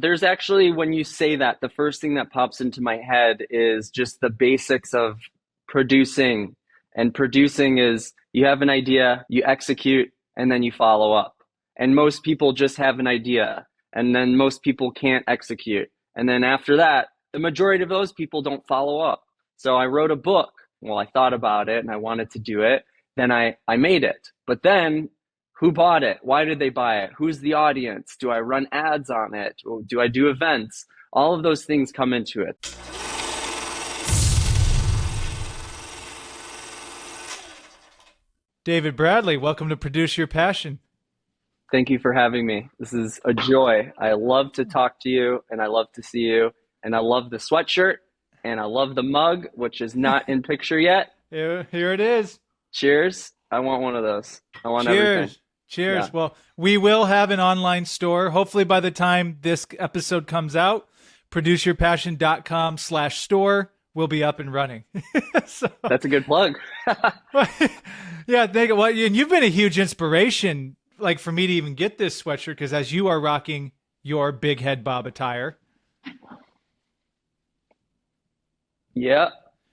there's actually, when you say that, the first thing that pops into my head is just the basics of producing. And producing is you have an idea, you execute, and then you follow up. And most people just have an idea, and then most people can't execute. And then after that, the majority of those people don't follow up. So I wrote a book. Well, I thought about it and I wanted to do it. Then I made it. But then who bought it? Why did they buy it? Who's the audience? Do I run ads on it? Do I do events? All of those things come into it. David Bradley, welcome to Produce Your Passion. Thank you for having me. This is a joy. I love to talk to you and I love to see you. And I love the sweatshirt and I love the mug, which is not in picture yet. Here it is. Cheers. I want one of those. I want Cheers. everything. Cheers. Yeah. Well, we will have an online store. Hopefully by the time this episode comes out, produceyourpassion.com/store will be up and running. So, that's a good plug. yeah, thank you. Well, and you've been a huge inspiration, like for me to even get this sweatshirt, because as you are rocking your Big Head Bob attire. Yeah,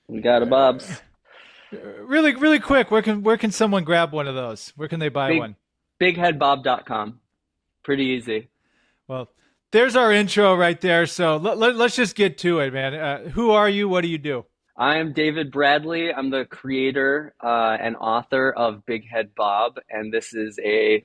we got a Bob's. Really, really quick, where can someone grab one of those? Where can they buy one? BigHeadBob.com. Pretty easy. Well, there's our intro right there. So let's just get to it, man. Who are you? What do you do? I am David Bradley. I'm the creator and author of Big Head Bob, and this is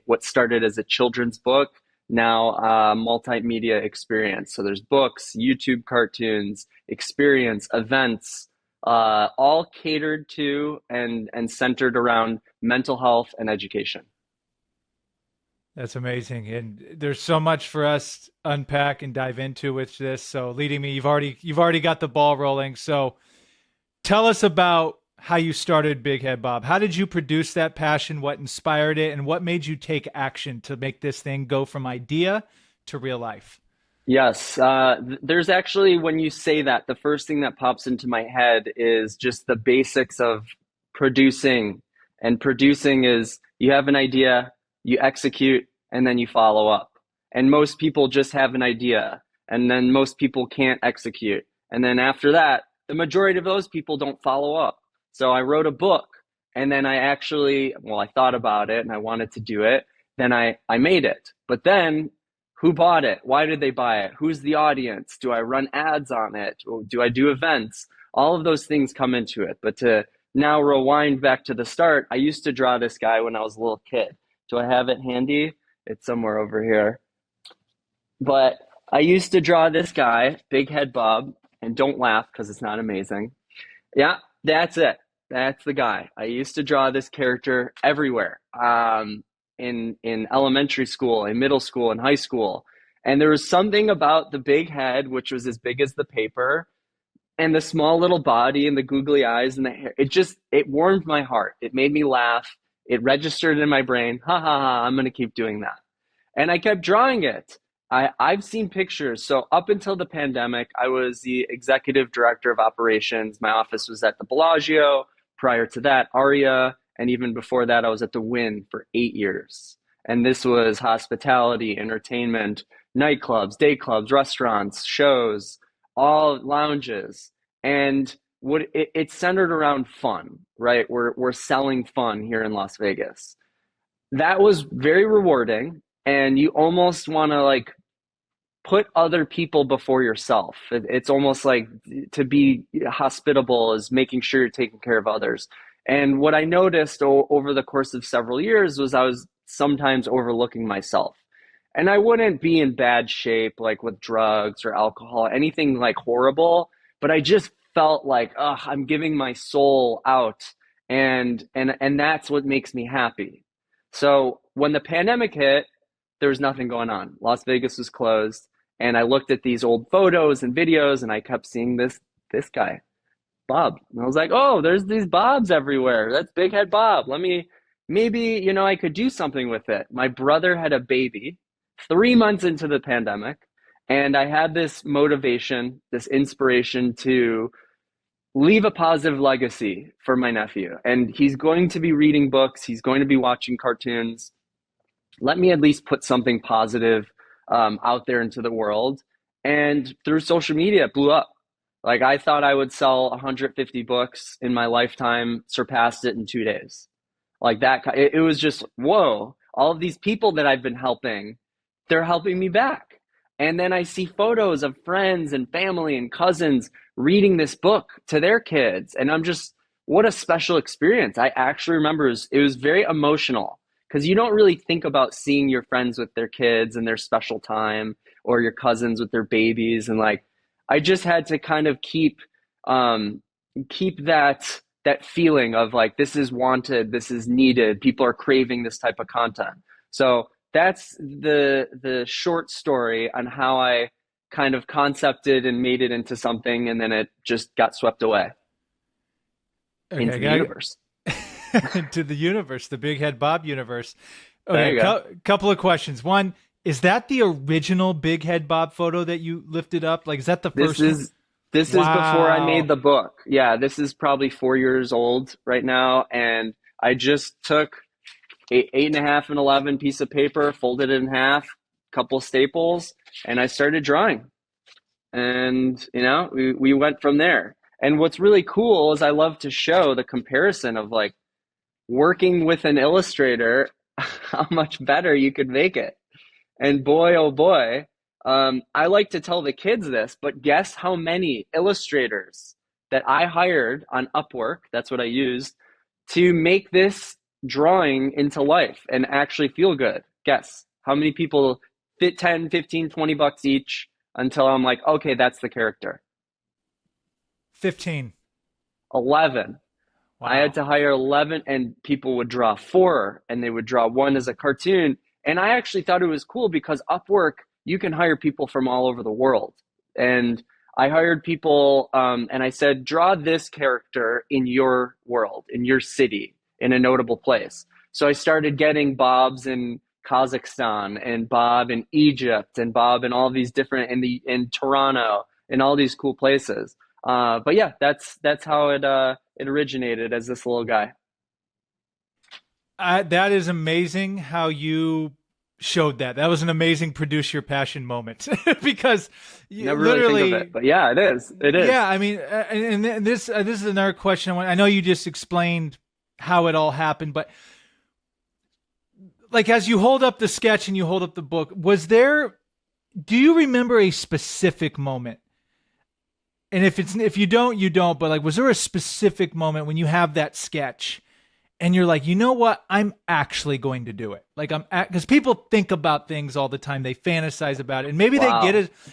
what started as a children's book, now a multimedia experience. So there's books, YouTube cartoons, experience, events, all catered to and centered around mental health and education. That's amazing. And there's so much for us to unpack and dive into with this. So leading me, you've already got the ball rolling. So tell us about how you started Big Head Bob. How did you produce that passion? What inspired it? And what made you take action to make this thing go from idea to real life? Yes. There's actually, when you say that, the first thing that pops into my head is just the basics of producing. And producing is you have an idea, you execute, and then you follow up. And most people just have an idea, and then most people can't execute. And then after that, the majority of those people don't follow up. So I wrote a book, and then I thought about it and I wanted to do it. Then I made it. But then who bought it? Why did they buy it? Who's the audience? Do I run ads on it? Do I do events? All of those things come into it. But to now rewind back to the start, I used to draw this guy when I was a little kid. Do I have it handy? It's somewhere over here. But I used to draw this guy, Big Head Bob, and don't laugh because it's not amazing. Yeah, that's it. That's the guy. I used to draw this character everywhere, in elementary school, in middle school, in high school. And there was something about the big head, which was as big as the paper, and the small little body and the googly eyes and the hair. It warmed my heart. It made me laugh. It registered in my brain. Ha ha ha, I'm going to keep doing that. And I kept drawing it. I've seen pictures. So up until the pandemic, I was the executive director of operations. My office was at the Bellagio. Prior to that, Aria. And even before that, I was at the Wynn for 8 years. And this was hospitality, entertainment, nightclubs, day clubs, restaurants, shows, all lounges. And it's centered around fun, right? We're selling fun here in Las Vegas. That was very rewarding. And you almost want to put other people before yourself. It's almost like to be hospitable is making sure you're taking care of others. And what I noticed over the course of several years was I was sometimes overlooking myself. And I wouldn't be in bad shape, like with drugs or alcohol, anything horrible, but I just felt like, I'm giving my soul out. And that's what makes me happy. So when the pandemic hit, there was nothing going on. Las Vegas was closed. And I looked at these old photos and videos and I kept seeing this guy, Bob. And I was like, oh, there's these Bobs everywhere. That's Big Head Bob. Maybe, I could do something with it. My brother had a baby 3 months into the pandemic. And I had this motivation, this inspiration to leave a positive legacy for my nephew. And he's going to be reading books. He's going to be watching cartoons. Let me at least put something positive out there into the world. And through social media, it blew up. Like I thought I would sell 150 books in my lifetime, surpassed it in 2 days. Like that, it was just, whoa, all of these people that I've been helping, they're helping me back. And then I see photos of friends and family and cousins reading this book to their kids. And I'm just, what a special experience. I actually remember it was very emotional because you don't really think about seeing your friends with their kids and their special time, or your cousins with their babies. And like, I just had to kind of um, keep that feeling of like, this is wanted, this is needed, people are craving this type of content. So that's the short story on how I kind of concepted and made it into something, and then it just got swept away Okay, I into the got universe. to the universe, the Big Head Bob universe. There Okay, you go. couple of questions. One, is that the original Big Head Bob photo that you lifted up? Like, is that the This first one? is this is before I made Wow. the book. Yeah, this is probably 4 years old right now, and I just took eight and a half and 11 piece of paper, folded it in half, couple staples, and I started drawing. And we went from there. And what's really cool is I love to show the comparison of like working with an illustrator, how much better you could make it. And boy, oh boy, I like to tell the kids this, but guess how many illustrators that I hired on Upwork, that's what I used, to make this drawing into life and actually feel good. Guess how many people fit 10, 15, 20 bucks each until I'm like, okay, that's the character. 15. 11. I had Wow. to hire 11, and people would draw four and they would draw one as a cartoon. And I actually thought it was cool because Upwork, you can hire people from all over the world. And I hired people, and I said, draw this character in your world, in your city, in a notable place. So I started getting Bob's in Kazakhstan, and Bob in Egypt, and Bob in all these different, in Toronto, in all these cool places. But yeah, that's how it originated as this little guy. That is amazing how you showed that. That was an amazing produce your passion moment because Never really think of it, literally, but yeah, it is. It is. yeah. I mean, and this is another question. I know you just explained how it all happened, but like as you hold up the sketch and you hold up the book, was there? Do you remember a specific moment? And if you don't, you don't. But like, was there a specific moment when you have that sketch and you're like, you know what, I'm actually going to do it. Like because people think about things all the time, they fantasize about it, and Wow.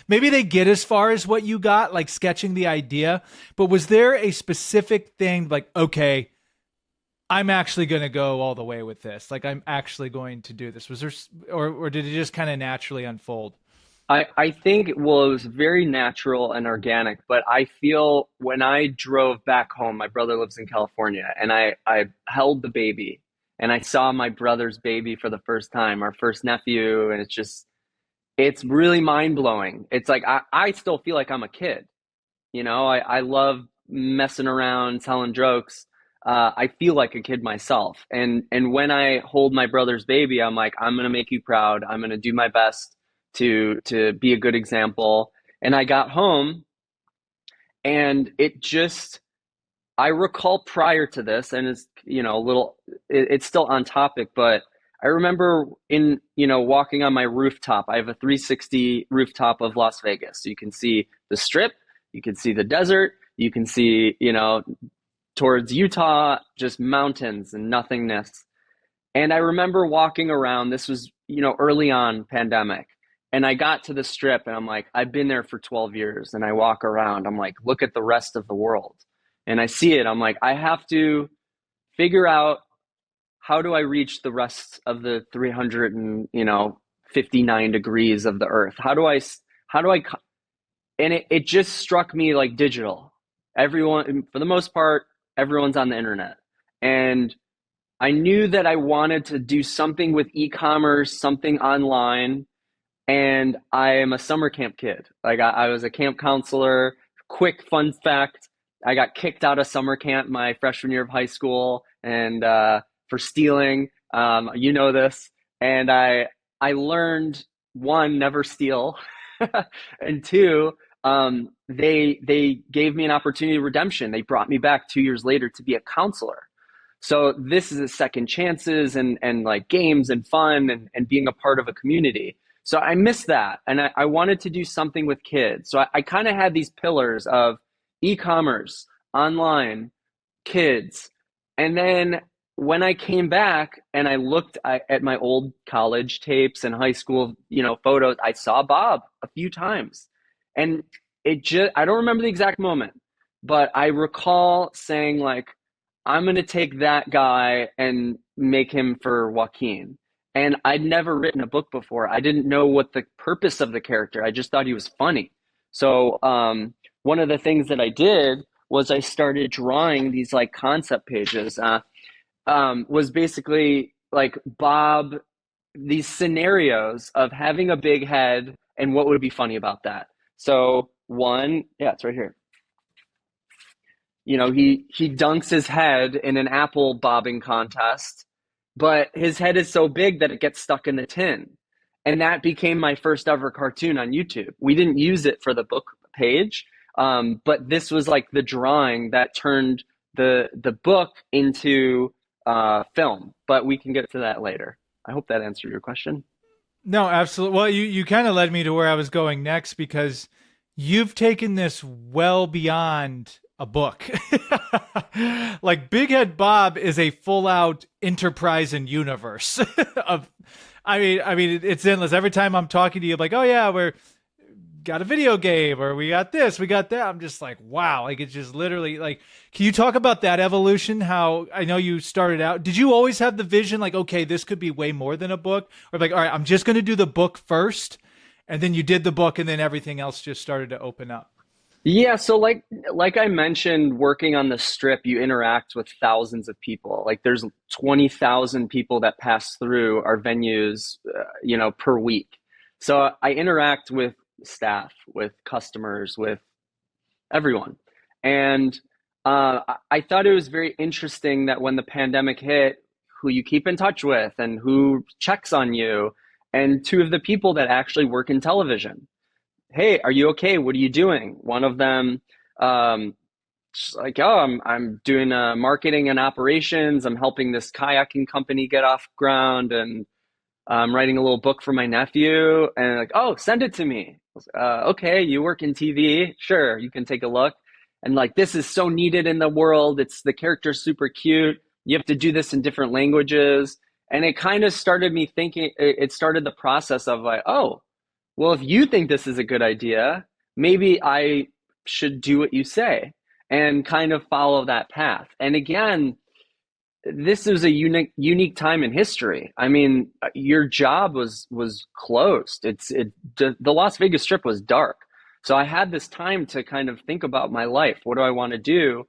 maybe they get as far as what you got, like sketching the idea. But was there a specific thing, like, okay, I'm actually going to go all the way with this. Like I'm actually going to do this. Was there, or did it just kind of naturally unfold? I think it was very natural and organic, but I feel when I drove back home, my brother lives in California, and I held the baby and I saw my brother's baby for the first time, our first nephew, and it's really mind blowing. It's like I still feel like I'm a kid. I love messing around, telling jokes. I feel like a kid myself. And when I hold my brother's baby, I'm like, I'm gonna make you proud. I'm gonna do my best to be a good example. And I got home, and I recall prior to this, and it's a little it's still on topic, but I remember walking on my rooftop. I have a 360 rooftop of Las Vegas. So you can see the strip, you can see the desert, you can see, towards Utah, just mountains and nothingness. And I remember walking around, this was, early on pandemic. And I got to the strip and I'm like, I've been there for 12 years. And I walk around, I'm like, look at the rest of the world. And I see it. I'm like, I have to figure out, how do I reach the rest of the 300 and, 59 degrees of the earth? How do I, and it just struck me like digital. Everyone, for the most part, everyone's on the internet. And I knew that I wanted to do something with e-commerce, something online, and I am a summer camp kid. Like I was a camp counselor. Quick fun fact: I got kicked out of summer camp my freshman year of high school, and for stealing. You know this, and I learned, one, never steal, And two, they gave me an opportunity of redemption. They brought me back 2 years later to be a counselor. So this is a second chances and like games and fun and being a part of a community. So I miss that. And I wanted to do something with kids. So I kind of had these pillars of e-commerce, online, kids. And then when I came back and I looked at my old college tapes and high school, photos, I saw Bob a few times. And I don't remember the exact moment, but I recall saying like, I'm going to take that guy and make him for Joaquin. And I'd never written a book before. I didn't know what the purpose of the character. I just thought he was funny. So one of the things that I did was I started drawing these like concept pages. Was basically like Bob, these scenarios of having a big head and what would be funny about that. So one, yeah, it's right here. He dunks his head in an apple bobbing contest, but his head is so big that it gets stuck in the tin. And that became my first ever cartoon on YouTube. We didn't use it for the book page, but this was like the drawing that turned the book into film. But we can get to that later. I hope that answered your question. No, absolutely. Well, you kind of led me to where I was going next because you've taken this well beyond a book. Like Big Head Bob is a full out enterprise and universe of I mean it's endless. Every time I'm talking to you, I'm like, oh yeah, we're got a video game or we got this, we got that. I'm just like, wow, like it's just literally like, can you talk about that evolution? How I know you started out, did you always have the vision like, okay, this could be way more than a book, or like, all right, I'm just going to do the book first, and then you did the book and then everything else just started to open up? Yeah, so like I mentioned, working on the strip, you interact with thousands of people. Like there's 20,000 people that pass through our venues, per week. So I interact with staff, with customers, with everyone. And I thought it was very interesting that when the pandemic hit, who you keep in touch with and who checks on you, and two of the people that actually work in television. Hey, are you okay? What are you doing? One of them, um, just like, oh, I'm doing marketing and operations. I'm helping this kayaking company get off ground, and I'm writing a little book for my nephew. And like, oh, send it to me. Okay, you work in TV. Sure, you can take a look. And like, this is so needed in the world. It's the character's super cute. You have to do this in different languages. And it kind of started me thinking, it started the process of like, oh, well, if you think this is a good idea, maybe I should do what you say and kind of follow that path. And again, this is a unique time in history. I mean, your job was closed. The Las Vegas Strip was dark. So I had this time to kind of think about my life. What do I want to do?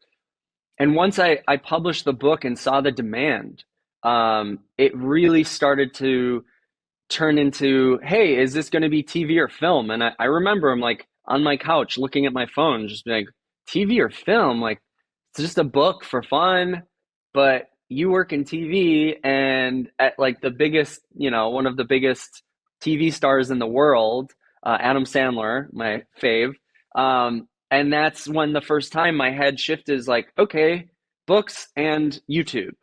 And once I published the book and saw the demand, it really started to turn into, hey, is this going to be TV or film? And I remember I'm like on my couch looking at my phone, just being like, TV or film? Like, it's just a book for fun, but you work in TV and at like the biggest, one of the biggest TV stars in the world, Adam Sandler, my fave. And that's when the first time my head shifted is like, okay, books and YouTube.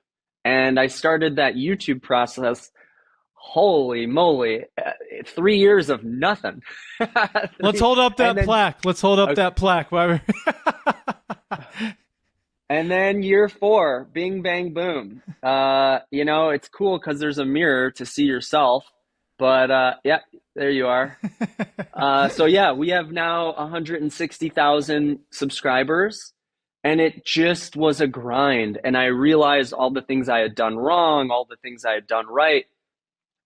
And I started that YouTube process. Holy moly, 3 years of nothing. Let's hold up and that then plaque. Let's hold up okay, that plaque. and then year four, bing bang boom. It's cool because there's a mirror to see yourself. But yeah, there you are. So yeah, we have now 160,000 subscribers, and it just was a grind. And I realized all the things I had done wrong, all the things I had done right.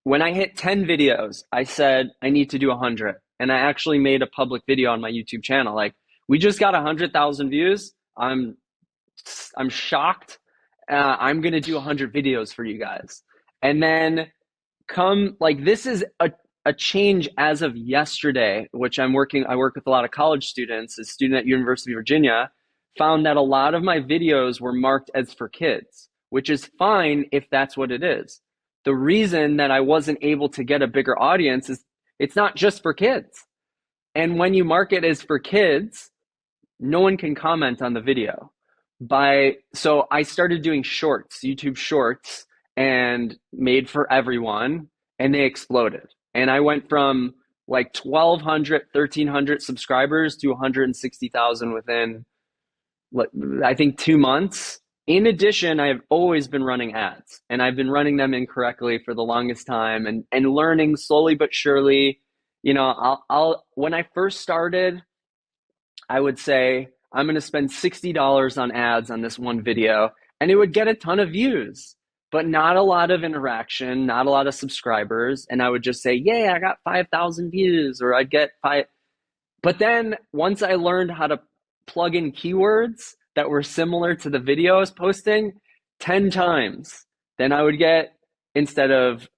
When I hit 10 videos, I said I need to do 100. And I actually made a public video on my YouTube channel. Like, we just got 100,000 views. I'm shocked. I'm gonna do 100 videos for you guys. And then come like this is a change as of yesterday, which I work with a lot of college students, a student at University of Virginia, found that a lot of my videos were marked as for kids, which is fine if that's what it is. The reason that I wasn't able to get a bigger audience is it's not just for kids. And when you market as for kids, no one can comment on the video. So I started doing shorts, YouTube shorts, and made for everyone, and they exploded. And I went from like 1,200, 1,300 subscribers to 160,000 within, I think, 2 months. In addition, I've always been running ads, and I've been running them incorrectly for the longest time, and learning slowly but surely. I'll when I first started, I would say I'm going to spend $60 on ads on this one video, and it would get a ton of views, but not a lot of interaction, not a lot of subscribers. And I would just say, "Yay, I got 5,000 views," or I'd get five. But then once I learned how to plug in keywords that were similar to the video I was posting 10 times, then I would get, instead of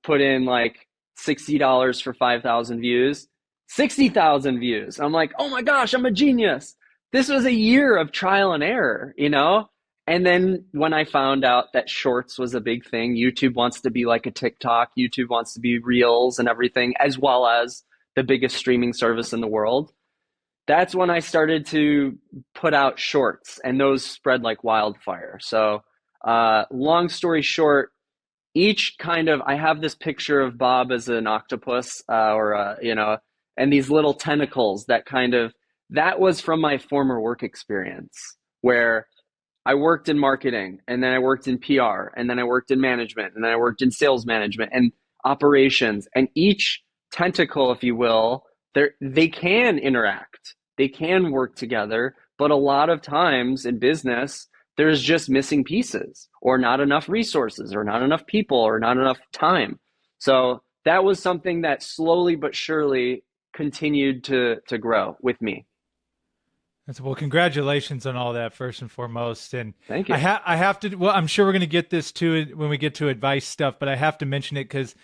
put in like $60 for 5,000 views, 60,000 views. I'm like, oh my gosh, I'm a genius. This was a year of trial and error, you know? And then when I found out that shorts was a big thing, YouTube wants to be like a TikTok, YouTube wants to be reels and everything, as well as the biggest streaming service in the world. That's when I started to put out shorts, and those spread like wildfire. So, long story short, I have this picture of Bob as an octopus, and these little tentacles that was from my former work experience, where I worked in marketing, and then I worked in PR, and then I worked in management, and then I worked in sales management and operations. And each tentacle, if you will, they can interact, they can work together, but a lot of times in business, there's just missing pieces, or not enough resources, or not enough people, or not enough time. So that was something that slowly but surely continued to grow with me. Well, congratulations on all that, first and foremost. And Thank you. I have to. Well, I'm sure we're going to get this to it when we get to advice stuff, but I have to mention it because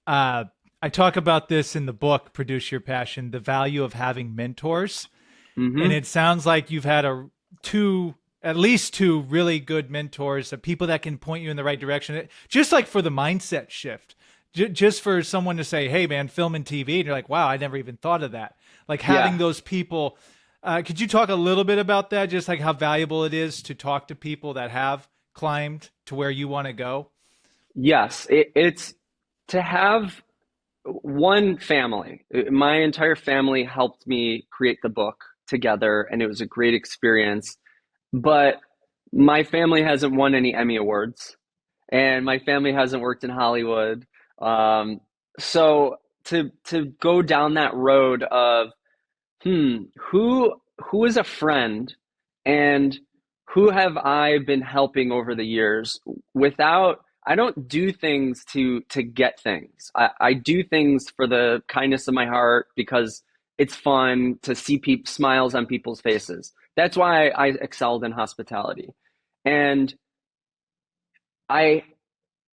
I talk about this in the book, Produce Your Passion, the value of having mentors. Mm-hmm. And it sounds like you've had at least two really good mentors, people that can point you in the right direction, just like for the mindset shift. Just for someone to say, "Hey, man, film and TV," and you're like, "Wow, I never even thought of that." Like having those people. Could you talk a little bit about that? Just like how valuable it is to talk to people that have climbed to where you want to go? Yes, it's to have one family. My entire family helped me create the book together, and it was a great experience. But my family hasn't won any Emmy Awards, and my family hasn't worked in Hollywood. So to go down that road of, who is a friend, and who have I been helping over the years, without I don't do things to get things. I do things for the kindness of my heart, because it's fun to see smiles on people's faces. That's why I excelled in hospitality. And I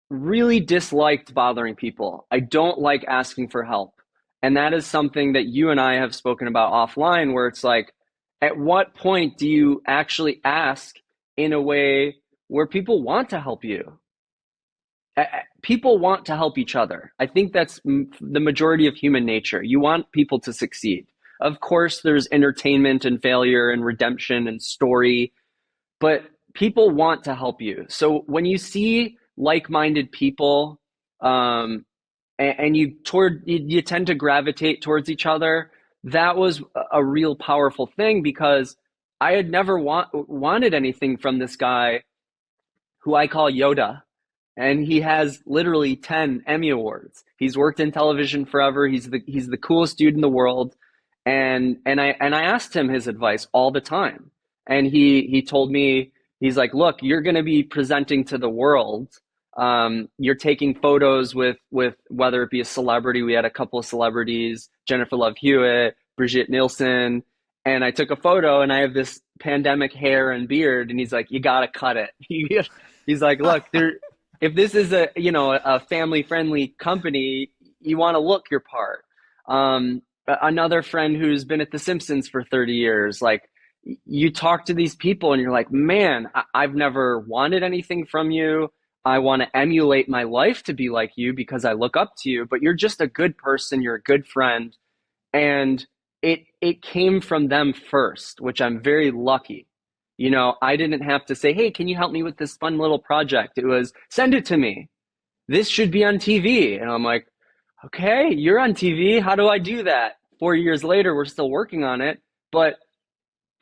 really disliked bothering people. I don't like asking for help. And that is something that you and I have spoken about offline, where it's like, at what point do you actually ask in a way where people want to help you? People want to help each other. I think that's the majority of human nature. You want people to succeed. Of course, there's entertainment and failure and redemption and story, but people want to help you. So when you see like-minded people, and you tend to gravitate towards each other, that was a real powerful thing, because I had never wanted anything from this guy who I call Yoda, and he has literally 10 Emmy Awards. He's worked in television forever. He's the coolest dude in the world. And I asked him his advice all the time. And he told me, he's like, "Look, you're going to be presenting to the world. You're taking photos with whether it be a celebrity. We had a couple of celebrities, Jennifer Love Hewitt, Brigitte Nielsen, and I took a photo, and I have this pandemic hair and beard." And he's like, "You got to cut it." He's like, "Look, if this is a family friendly company, you want to look your part." Another friend who's been at The Simpsons for 30 years, like, you talk to these people and you're like, "Man, I've never wanted anything from you. I want to emulate my life to be like you because I look up to you, but you're just a good person. You're a good friend." And it came from them first, which I'm very lucky. You know, I didn't have to say, "Hey, can you help me with this fun little project?" It was, "Send it to me. This should be on TV." And I'm like, "Okay, you're on TV. How do I do that?" 4 years later, we're still working on it. But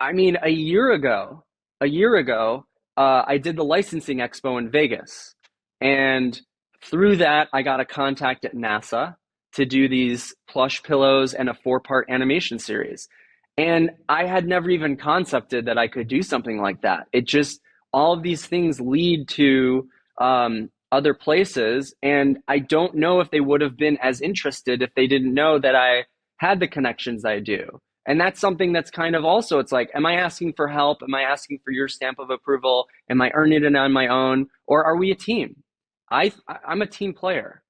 I mean, a year ago, I did the licensing expo in Vegas. And through that, I got a contact at NASA to do these plush pillows and a 4-part animation series. And I had never even concepted that I could do something like that. It just, all of these things lead to other places. And I don't know if they would have been as interested if they didn't know that I had the connections I do. And that's something that's kind of also, it's like, am I asking for help? Am I asking for your stamp of approval? Am I earning it on my own? Or are we a team? I'm a team player.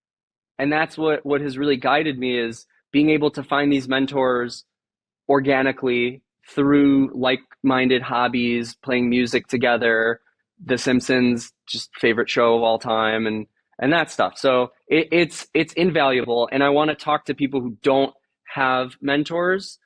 And that's what has really guided me, is being able to find these mentors organically through like-minded hobbies, playing music together, The Simpsons, just favorite show of all time, and that stuff. So it's invaluable. And I want to talk to people who don't have mentors.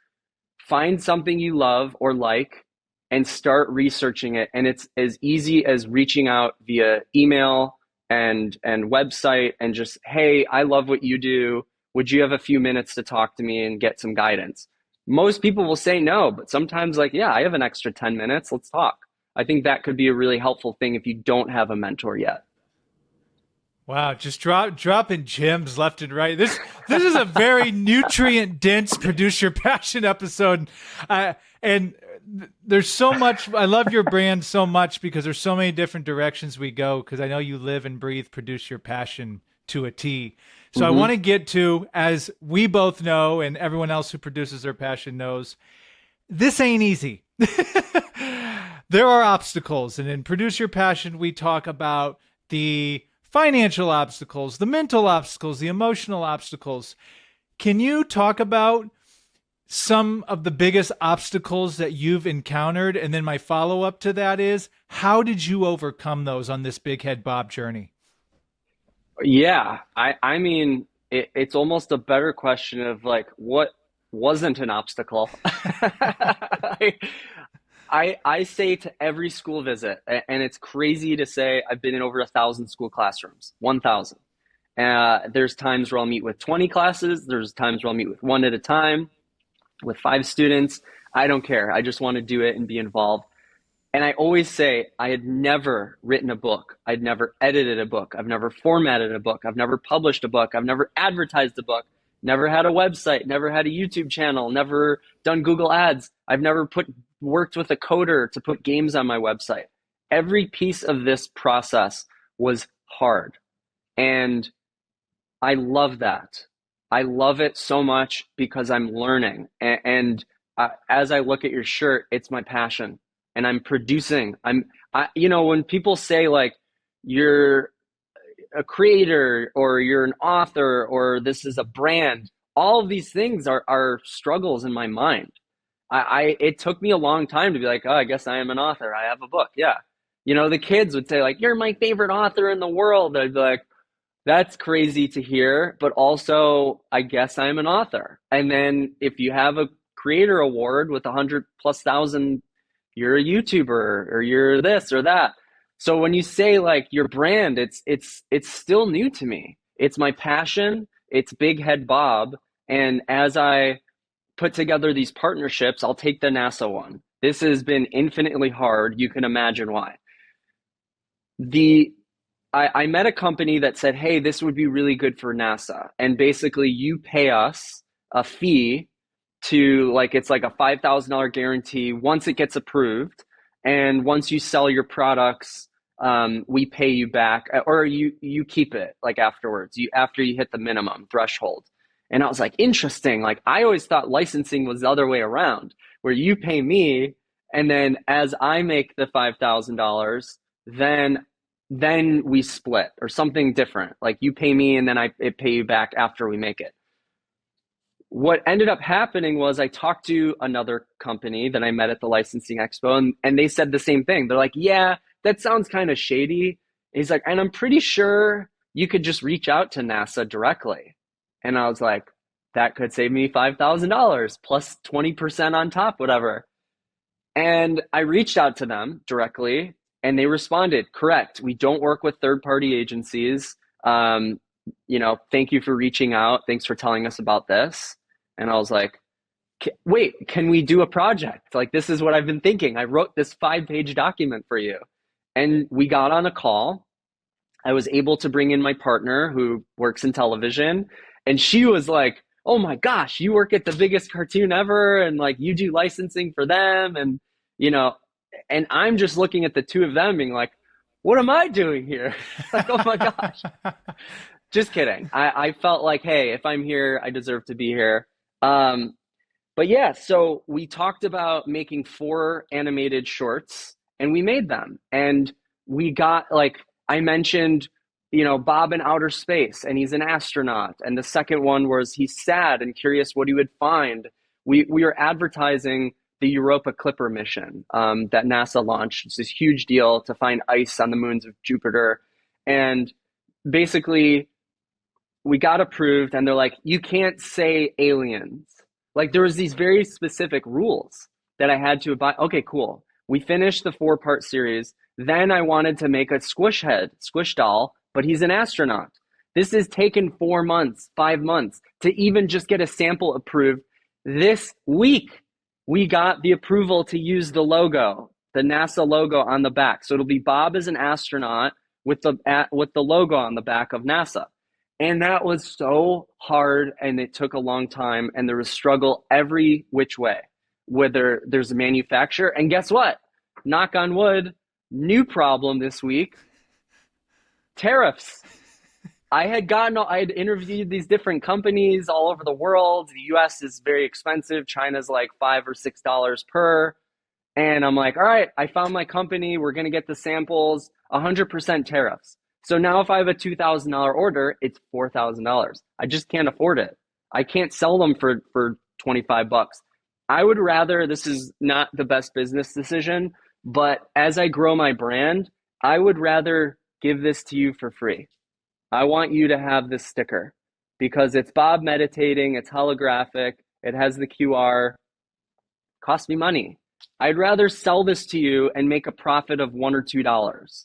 Find something you love or like and start researching it. And it's as easy as reaching out via email and website and just, "Hey, I love what you do. Would you have a few minutes to talk to me and get some guidance?" Most people will say no, but sometimes, like, "Yeah, I have an extra 10 minutes. Let's talk." I think that could be a really helpful thing if you don't have a mentor yet. Wow, just dropping gems left and right. This is a very nutrient dense produce your passion episode, and there's so much. I love your brand so much because there's so many different directions we go. Because I know you live and breathe produce your passion to a T. So I want to get to, as we both know, and everyone else who produces their passion knows, this ain't easy. There are obstacles, and in Produce Your Passion, we talk about the financial obstacles, the mental obstacles, the emotional obstacles. Can you talk about some of the biggest obstacles that you've encountered? And then my follow-up to that is, how did you overcome those on this Big Head Bob journey? Yeah, I mean, it's almost a better question of like, what wasn't an obstacle? I say to every school visit, and it's crazy to say I've been in over 1,000 school classrooms, 1,000. There's times where I'll meet with 20 classes. There's times where I'll meet with one at a time, with 5 students. I don't care. I just want to do it and be involved. And I always say I had never written a book. I'd never edited a book. I've never formatted a book. I've never published a book. I've never advertised a book. Never had a website. Never had a YouTube channel. Never done Google Ads. I've never worked with a coder to put games on my website. Every piece of this process was hard. And I love that. I love it so much because I'm learning. And as I look at your shirt, it's my passion. And I'm producing. When people say like, you're a creator or you're an author or this is a brand, all of these things are struggles in my mind. It took me a long time to be like, "Oh, I guess I am an author. I have a book." Yeah. The kids would say like, "You're my favorite author in the world." I'd be like, "That's crazy to hear, but also I guess I'm an author." And then if you have a creator award with 100,000+, you're a YouTuber or you're this or that. So when you say like your brand, it's still new to me. It's my passion. It's Big Head Bob. And as I put together these partnerships, I'll take the NASA one. This has been infinitely hard. You can imagine why. I met a company that said, "Hey, this would be really good for NASA." And basically you pay us a fee to, like, it's like a $5,000 guarantee once it gets approved. And once you sell your products, we pay you back, or you keep it like afterwards, after you hit the minimum threshold. And I was like, interesting. Like, I always thought licensing was the other way around, where you pay me, and then as I make the $5,000, then we split, or something different. Like, you pay me and then I pay you back after we make it. What ended up happening was I talked to another company that I met at the licensing expo, and they said the same thing. They're like, "Yeah, that sounds kind of shady." He's like, "And I'm pretty sure you could just reach out to NASA directly." And I was like, that could save me $5,000 plus 20% on top, whatever. And I reached out to them directly and they responded, correct. We don't work with third party agencies. Um, Thank you for reaching out. Thanks for telling us about this. And I was like, wait, can we do a project? Like, this is what I've been thinking. I wrote this 5-page document for you. And we got on a call. I was able to bring in my partner who works in television. And she was like, oh my gosh, you work at the biggest cartoon ever. And like, you do licensing for them. You know, and I'm just looking at the two of them being like, what am I doing here? Like, oh my gosh. Just kidding. I felt like, hey, if I'm here, I deserve to be here. Um, but yeah, so we talked about making 4 animated shorts and we made them. And we got like, I mentioned, Bob in outer space and he's an astronaut. And the second one was he's sad and curious what he would find. We are advertising the Europa Clipper mission that NASA launched. It's this huge deal to find ice on the moons of Jupiter. And basically, we got approved and they're like, you can't say aliens. Like there was these very specific rules that I had to abide. Okay, cool. We finished the 4-part series. Then I wanted to make a squish doll, but he's an astronaut. This has taken 4 months, 5 months to even just get a sample approved. This week, we got the approval to use the logo, the NASA logo on the back. So it'll be Bob as an astronaut with the logo on the back of NASA. And that was so hard and it took a long time and there was struggle every which way, whether there's a manufacturer. And guess what? Knock on wood, new problem this week, tariffs. I had interviewed these different companies all over the world. The US is very expensive. China's like $5 or $6 per. And I'm like, all right, I found my company. We're going to get the samples, 100% tariffs. So now if I have a $2,000 order, it's $4,000. I just can't afford it. I can't sell them for $25. I would rather, this is not the best business decision, but as I grow my brand, I would rather give this to you for free. I want you to have this sticker because it's Bob meditating, it's holographic, it has the QR, cost me money. I'd rather sell this to you and make a profit of $1 or $2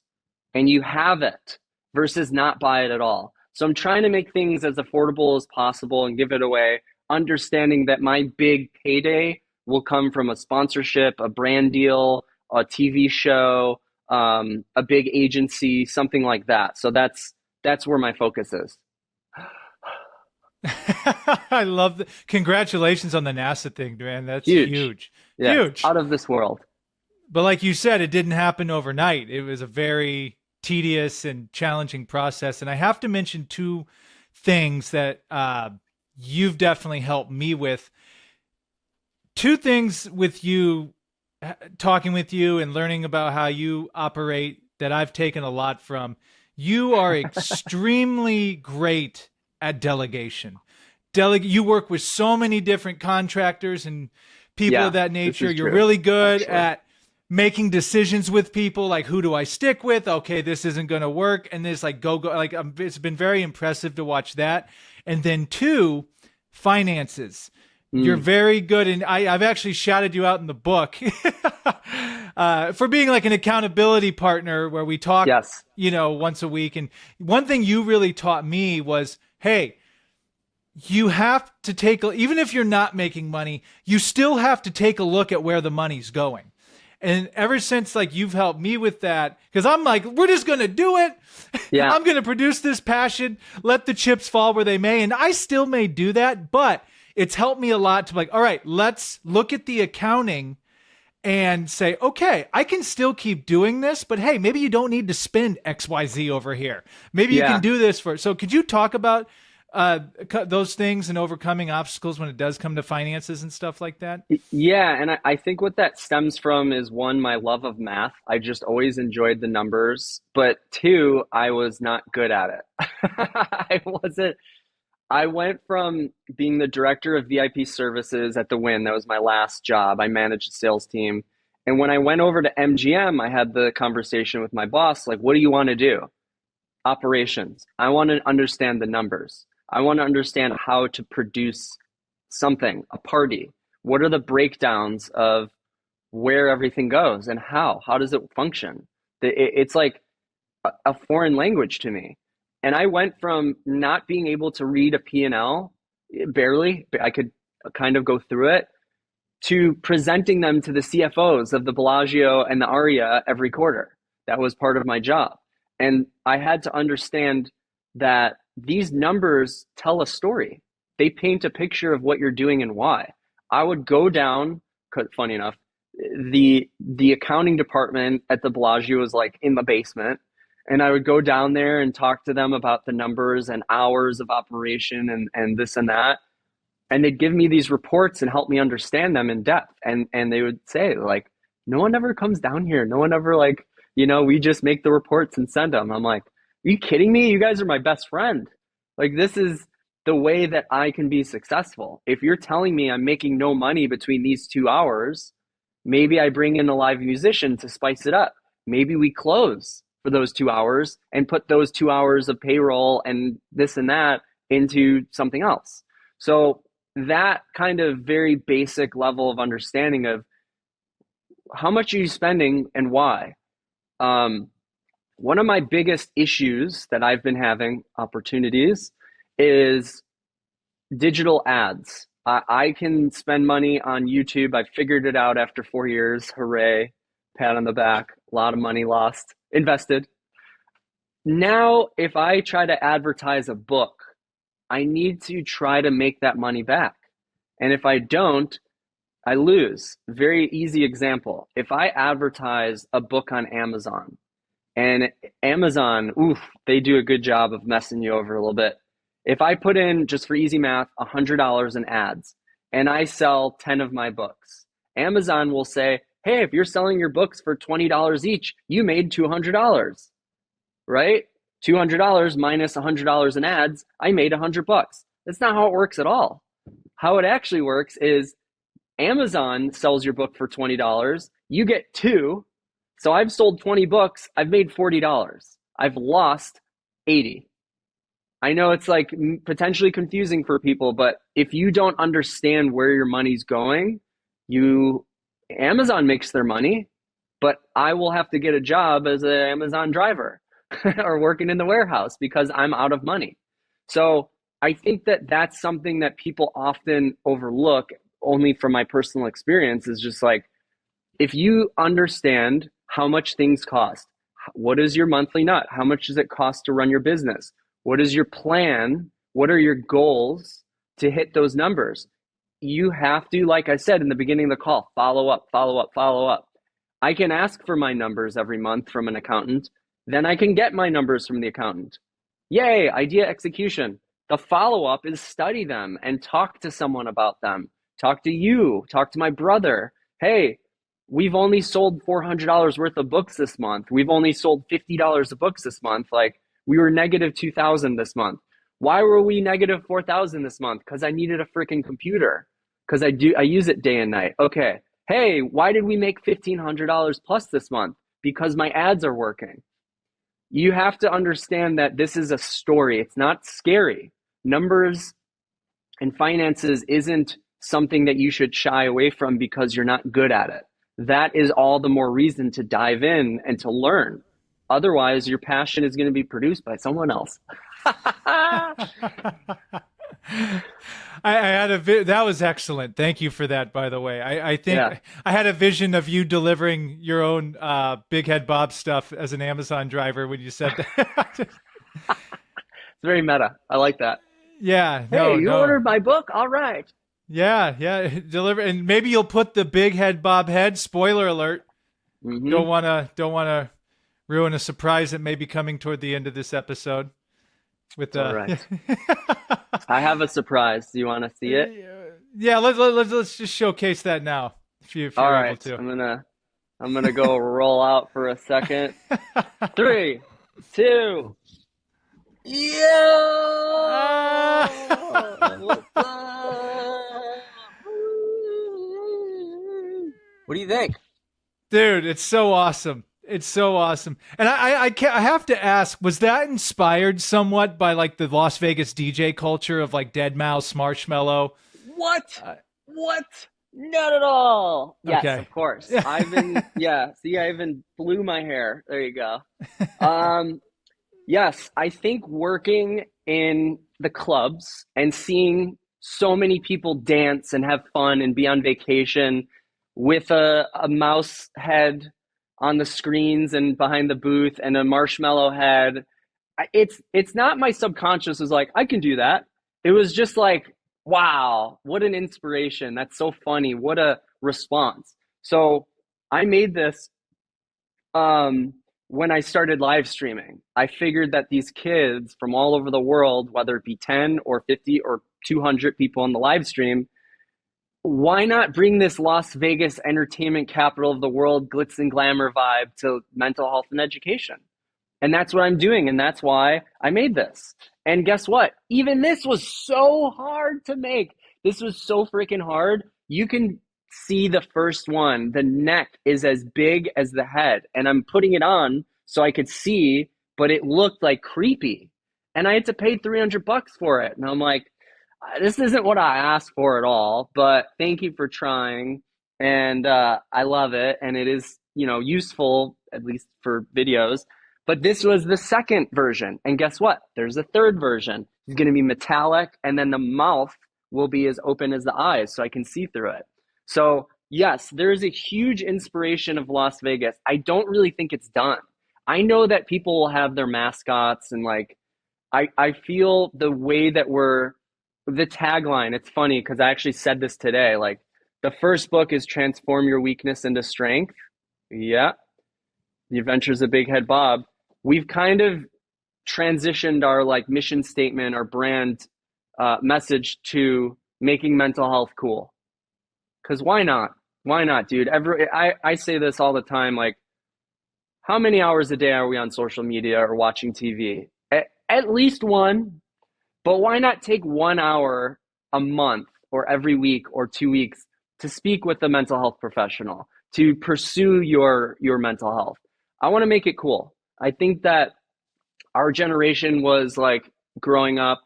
and you have it versus not buy it at all. So I'm trying to make things as affordable as possible and give it away, understanding that my big payday will come from a sponsorship, a brand deal, a TV show, a big agency, something like that. So that's where my focus is. I love that. Congratulations on the NASA thing, man. That's huge. Yeah, huge. Out of this world. But like you said, it didn't happen overnight. It was a very tedious and challenging process. And I have to mention 2 things that you've definitely helped me with. 2 things with you, talking with you and learning about how you operate that I've taken a lot from. You are extremely great at delegation. You work with so many different contractors and people of that nature. You're really good at making decisions with people, like who do I stick with? Okay, this isn't going to work. And this like go. Like it's been very impressive to watch that. And then 2, finances. You're very good. And I've actually shouted you out in the book for being like an accountability partner where we talk, once a week. And one thing you really taught me was, hey, you have to even if you're not making money, you still have to take a look at where the money's going. And ever since like you've helped me with that, because I'm like, we're just going to do it. Yeah. I'm going to produce this passion, let the chips fall where they may. And I still may do that, but it's helped me a lot to be like, all right, let's look at the accounting and say, okay, I can still keep doing this, but hey, maybe you don't need to spend XYZ over here. Maybe you can do this so could you talk about those things and overcoming obstacles when it does come to finances and stuff like that? Yeah. And I think what that stems from is 1, my love of math. I just always enjoyed the numbers, but 2, I was not good at it. I went from being the director of VIP services at the Wynn. That was my last job. I managed a sales team. And when I went over to MGM, I had the conversation with my boss, like, what do you want to do? Operations. I want to understand the numbers. I want to understand how to produce something, a party. What are the breakdowns of where everything goes and how? How does it function? It's like a foreign language to me. And I went from not being able to read a P&L, barely, I could kind of go through it, to presenting them to the CFOs of the Bellagio and the Aria every quarter. That was part of my job. And I had to understand that these numbers tell a story. They paint a picture of what you're doing and why. I would go down, funny enough, the accounting department at the Bellagio was like in the basement. And I would go down there and talk to them about the numbers and hours of operation and this and that. And they'd give me these reports and help me understand them in depth. And they would say, like, no one ever comes down here. No one ever, like, we just make the reports and send them. I'm like, are you kidding me? You guys are my best friend. Like, this is the way that I can be successful. If you're telling me I'm making no money between these 2 hours, maybe I bring in a live musician to spice it up. Maybe we close for those 2 hours and put those 2 hours of payroll and this and that into something else. So that kind of very basic level of understanding of how much are you spending and why. One of my biggest issues that I've been having, opportunities, is digital ads. I can spend money on YouTube. I figured it out after 4 years. Hooray. Pat on the back. A lot of money lost, invested. Now, if I try to advertise a book, I need to try to make that money back. And if I don't, I lose. Very easy example. If I advertise a book on Amazon, and Amazon, oof, they do a good job of messing you over a little bit. If I put in, just for easy math, $100 in ads, and I sell 10 of my books, Amazon will say, hey, if you're selling your books for $20 each, you made $200, right? $200 minus $100 in ads, I made $100. That's not how it works at all. How it actually works is Amazon sells your book for $20, you get two. So I've sold 20 books, I've made $40. I've lost 80. I know it's like potentially confusing for people, but if you don't understand where your money's going, Amazon makes their money, but I will have to get a job as an Amazon driver or working in the warehouse because I'm out of money. So I think that that's something that people often overlook, only from my personal experience, is just like, if you understand how much things cost, what is your monthly nut? How much does it cost to run your business? What is your plan? What are your goals to hit those numbers? You have to, like I said in the beginning of the call, follow up, follow up, follow up. I can ask for my numbers every month from an accountant. Then I can get my numbers from the accountant. Yay, idea execution. The follow-up is study them and talk to someone about them. Talk to you, talk to my brother. Hey, we've only sold $400 worth of books this month. We've only sold $50 of books this month. Like, we were negative 2,000 this month. Why were we negative 4,000 this month? Because I needed a freaking computer. Because I use it day and night. Okay. Hey, why did we make $1,500 plus this month? Because my ads are working. You have to understand that this is a story. It's not scary. Numbers and finances isn't something that you should shy away from because you're not good at it. That is all the more reason to dive in and to learn. Otherwise, your passion is going to be produced by someone else. That was excellent. Thank you for that, by the way. I think I had a vision of you delivering your own Big Head Bob stuff as an Amazon driver when you said that. It's very meta. I like that. Yeah. Hey, you ordered my book? All right. Yeah. Deliver, and maybe you'll put the Big Head Bob head. Spoiler alert. Mm-hmm. Don't wanna ruin a surprise that may be coming toward the end of this episode. All right. I have a surprise. Do you want to see it? Yeah, let's just showcase that now. If you're able to. I'm gonna go roll out for a second. 3, 2. Yeah. What's up? What do you think? Dude, it's so awesome. It's so awesome. And I have to ask, was that inspired somewhat by like the Las Vegas DJ culture of like Dead Mouse, Marshmello? What? Uh, What? Not at all. Yes, okay. of course. Yeah. Yeah, see, I even blew my hair. There you go. Um, yes, I think working in the clubs and seeing so many people dance and have fun and be on vacation with a mouse head on the screens and behind the booth and a marshmallow head, it's not my subconscious is like, I can do that. It was just like, wow, what an inspiration. That's so funny. What a response. So I made this um, when I started live streaming. I figured that these kids from all over the world, whether it be 10 or 50 or 200 people on the live stream, why not bring this Las Vegas entertainment capital of the world glitz and glamour vibe to mental health and education? And that's what I'm doing. And that's why I made this. And guess what? Even this was so hard to make. This was so freaking hard. You can see the first one. The neck is as big as the head. And I'm putting it on so I could see, but it looked like creepy. And I had to pay 300 bucks for it. And I'm like, this isn't what I asked for at all, but thank you for trying. And I love it. And it is, useful, at least for videos. But this was the second version. And guess what? There's a third version. It's going to be metallic, and then the mouth will be as open as the eyes so I can see through it. So, yes, there's a huge inspiration of Las Vegas. I don't really think it's done. I know that people will have their mascots, and like, I feel the way that the tagline, it's funny because I actually said this today. Like, the first book is Transform Your Weakness into Strength. Yeah. The Adventures of Big Head Bob. We've kind of transitioned our like mission statement, our brand message to making mental health cool. Because why not? Why not, dude? I say this all the time. Like, how many hours a day are we on social media or watching TV? At least one. But why not take 1 hour a month or every week or 2 weeks to speak with a mental health professional, to pursue your mental health? I want to make it cool. I think that our generation was like growing up,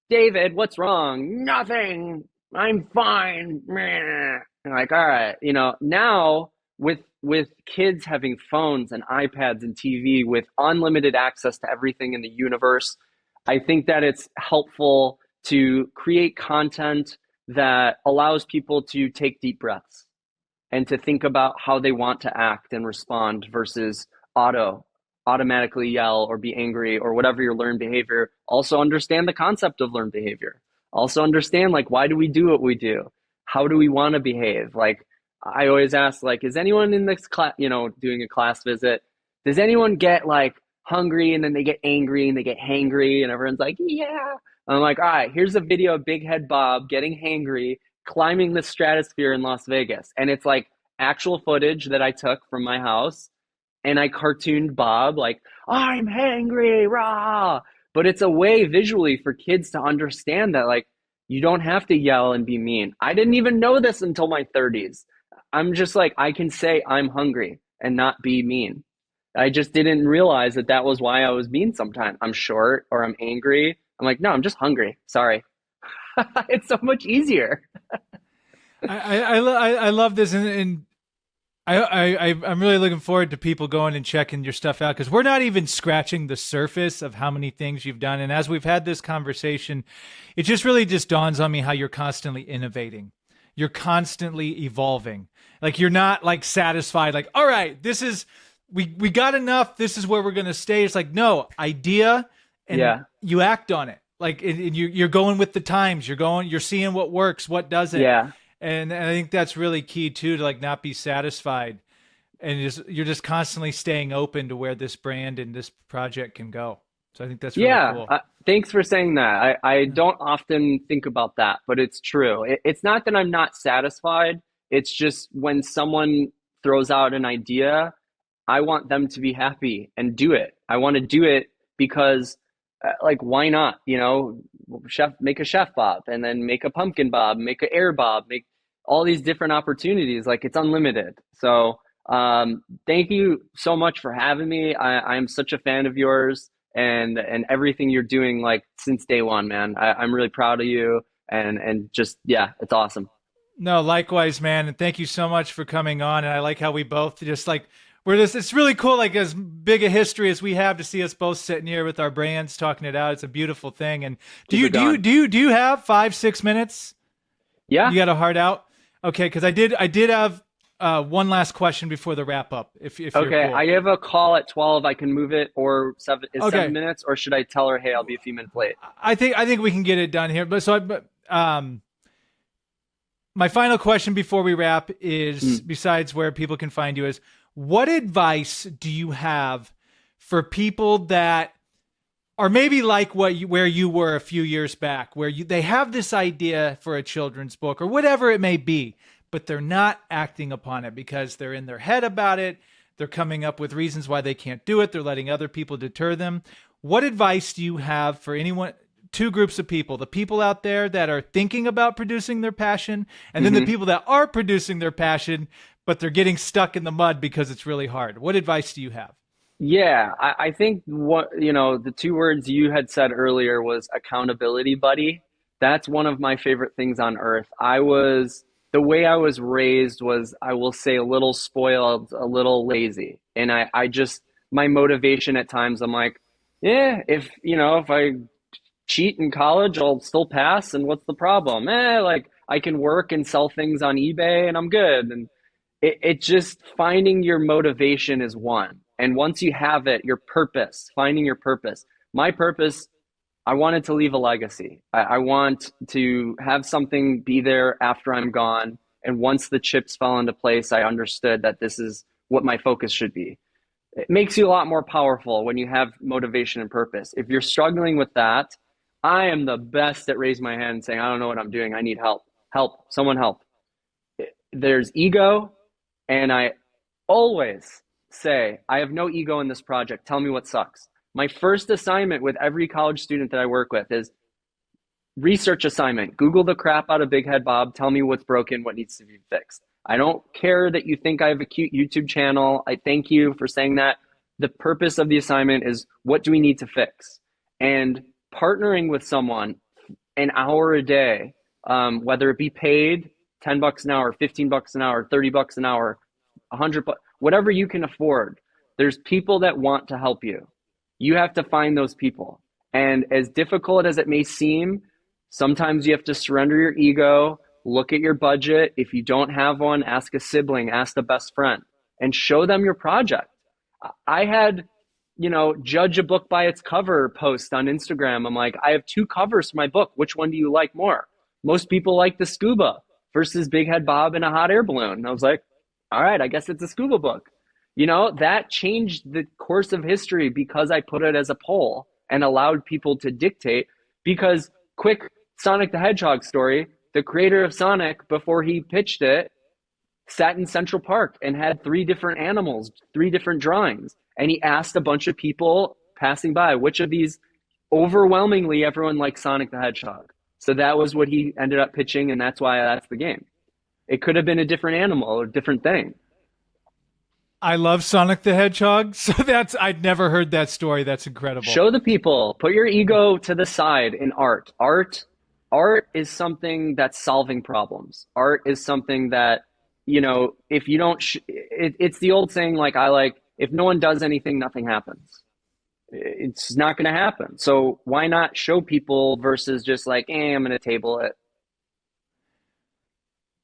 David, what's wrong? Nothing. I'm fine. Meh. And like, all right, now with kids having phones and iPads and TV with unlimited access to everything in the universe, I think that it's helpful to create content that allows people to take deep breaths and to think about how they want to act and respond versus automatically yell or be angry or whatever your learned behavior. Also understand the concept of learned behavior. Also understand, like, why do we do what we do? How do we want to behave? Like, I always ask, like, is anyone in this class, doing a class visit, does anyone get like hungry and then they get angry and they get hangry and everyone's like, yeah. I'm like, all right, here's a video of Big Head Bob getting hangry, climbing the stratosphere in Las Vegas. And it's like actual footage that I took from my house, and I cartooned Bob like, I'm hangry, rah. But it's a way visually for kids to understand that, like, you don't have to yell and be mean. I didn't even know this until my 30s. I'm just like, I can say I'm hungry and not be mean. I just didn't realize that that was why I was mean sometimes. I'm short or I'm angry. I'm like, no, I'm just hungry. Sorry. It's so much easier. I love this, and I'm really looking forward to people going and checking your stuff out, because we're not even scratching the surface of how many things you've done. And as we've had this conversation, it just really just dawns on me how you're constantly innovating. You're constantly evolving. Like, you're not like satisfied. Like, all right, this is, we got enough. This is where we're going to stay. It's like, no, idea, and Yeah. you act on it. Like, and you're going with the times. You're seeing what works, what doesn't. Yeah. And I think that's really key too, to like not be satisfied, and you're just constantly staying open to where this brand and this project can go. So I think that's really Yeah, cool. thanks for saying that. I don't often think about that, but it's true. It's not that I'm not satisfied. It's just when someone throws out an idea, I want them to be happy and do it. I want to do it because, like, why not? Make a chef bob, and then make a pumpkin bob, make a air bob, make all these different opportunities. Like, it's unlimited. So Thank you so much for having me. I'm such a fan of yours and everything you're doing like since day one, man. I'm really proud of you and just yeah, it's awesome. No, likewise, man. And thank you so much for coming on. And I like how we both just like we're just it's really cool, like as big a history as we have to see us both sitting here with our brands talking it out. It's a beautiful thing. And Keep it going. do you have 5 6 minutes? Yeah. You got a heart out? Okay, because I did have one last question before the wrap up, if you're Okay. cool. I have a call at 12. I can move it or seven is seven Okay. minutes, or should I tell her, hey, I'll be a few minutes late? I think we can get it done here. My final question before we wrap is, Mm. besides where people can find you, is what advice do you have for people that are maybe like where you were a few years back, where they have this idea for a children's book or whatever it may be, but they're not acting upon it because they're in their head about it. They're coming up with reasons why they can't do it. They're letting other people deter them. What advice do you have for anyone? Two groups of people: the people out there that are thinking about producing their passion, and then the Hmm. people that are producing their passion, but they're getting stuck in the mud because it's really hard. What advice do you have? Yeah, I think what, the two words you had said earlier was accountability buddy. That's one of my favorite things on earth. The way I was raised was, I will say, a little spoiled, a little lazy. And I just, my motivation at times, I'm like, yeah, if I cheat in college, I'll still pass. And what's the problem? Like I can work and sell things on eBay and I'm good. And it just finding your motivation is one. And once you have it, your purpose, finding your purpose. My purpose, I wanted to leave a legacy. I want to have something be there after I'm gone. And once the chips fell into place, I understood that this is what my focus should be. It makes you a lot more powerful when you have motivation and purpose. If you're struggling with that, I am the best at raising my hand and saying, I don't know what I'm doing. I need help. Help. Someone help. There's ego, and I always say, I have no ego in this project. Tell me what sucks. My first assignment with every college student that I work with is research assignment. Google the crap out of Big Head Bob. Tell me what's broken, what needs to be fixed. I don't care that you think I have a cute YouTube channel. I thank you for saying that. The purpose of the assignment is, what do we need to fix? And partnering with someone an hour a day, whether it be paid $10 an hour, $15 an hour, $30 an hour, 100, whatever you can afford. There's people that want to help you. You have to find those people. And as difficult as it may seem, sometimes you have to surrender your ego, look at your budget. If you don't have one, ask a sibling, ask the best friend, and show them your project. I had, judge a book by its cover post on Instagram. I'm like, I have two covers for my book. Which one do you like more? Most people like the scuba versus Big Head Bob and a hot air balloon. And I was like, all right, I guess it's a scuba book. That changed the course of history because I put it as a poll and allowed people to dictate. Because, quick Sonic the Hedgehog story, the creator of Sonic, before he pitched it, sat in Central Park and had three different animals, three different drawings. And he asked a bunch of people passing by, which of these, overwhelmingly, everyone likes Sonic the Hedgehog. So that was what he ended up pitching, and that's why that's the game. It could have been a different animal or a different thing. I love Sonic the Hedgehog, so I'd never heard that story. That's incredible. Show the people, put your ego to the side in art. Art is something that's solving problems. Art is something that, if you don't, it's the old saying, like, if no one does anything, nothing happens. It's not going to happen. So why not show people versus just like, I'm going to table it.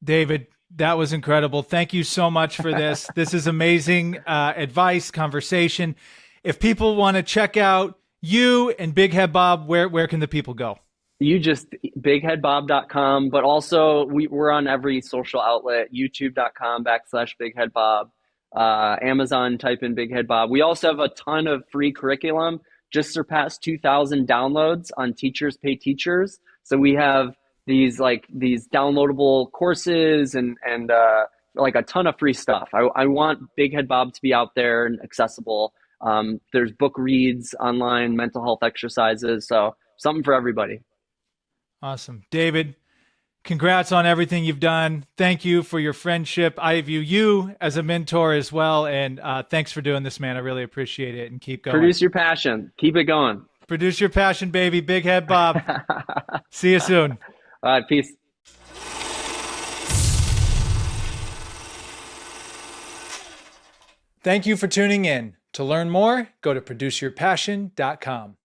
David, that was incredible. Thank you so much for this. This is amazing advice, conversation. If people want to check out you and Big Head Bob, where can the people go? You just bigheadbob.com, but also we're on every social outlet, youtube.com/bigheadbob, Amazon, type in Big Head Bob. We also have a ton of free curriculum, just surpassed 2,000 downloads on Teachers Pay Teachers. So we have these downloadable courses and like a ton of free stuff. I want Big Head Bob to be out there and accessible. There's book reads online, mental health exercises, so something for everybody. Awesome. David, Congrats on everything you've done. Thank you for your friendship. I view you as a mentor as well. And thanks for doing this, man. I really appreciate it, and keep going. Produce your passion. Keep it going. Produce your passion, baby. Big head Bob. See you soon. All right, peace. Thank you for tuning in. To learn more, go to produceyourpassion.com.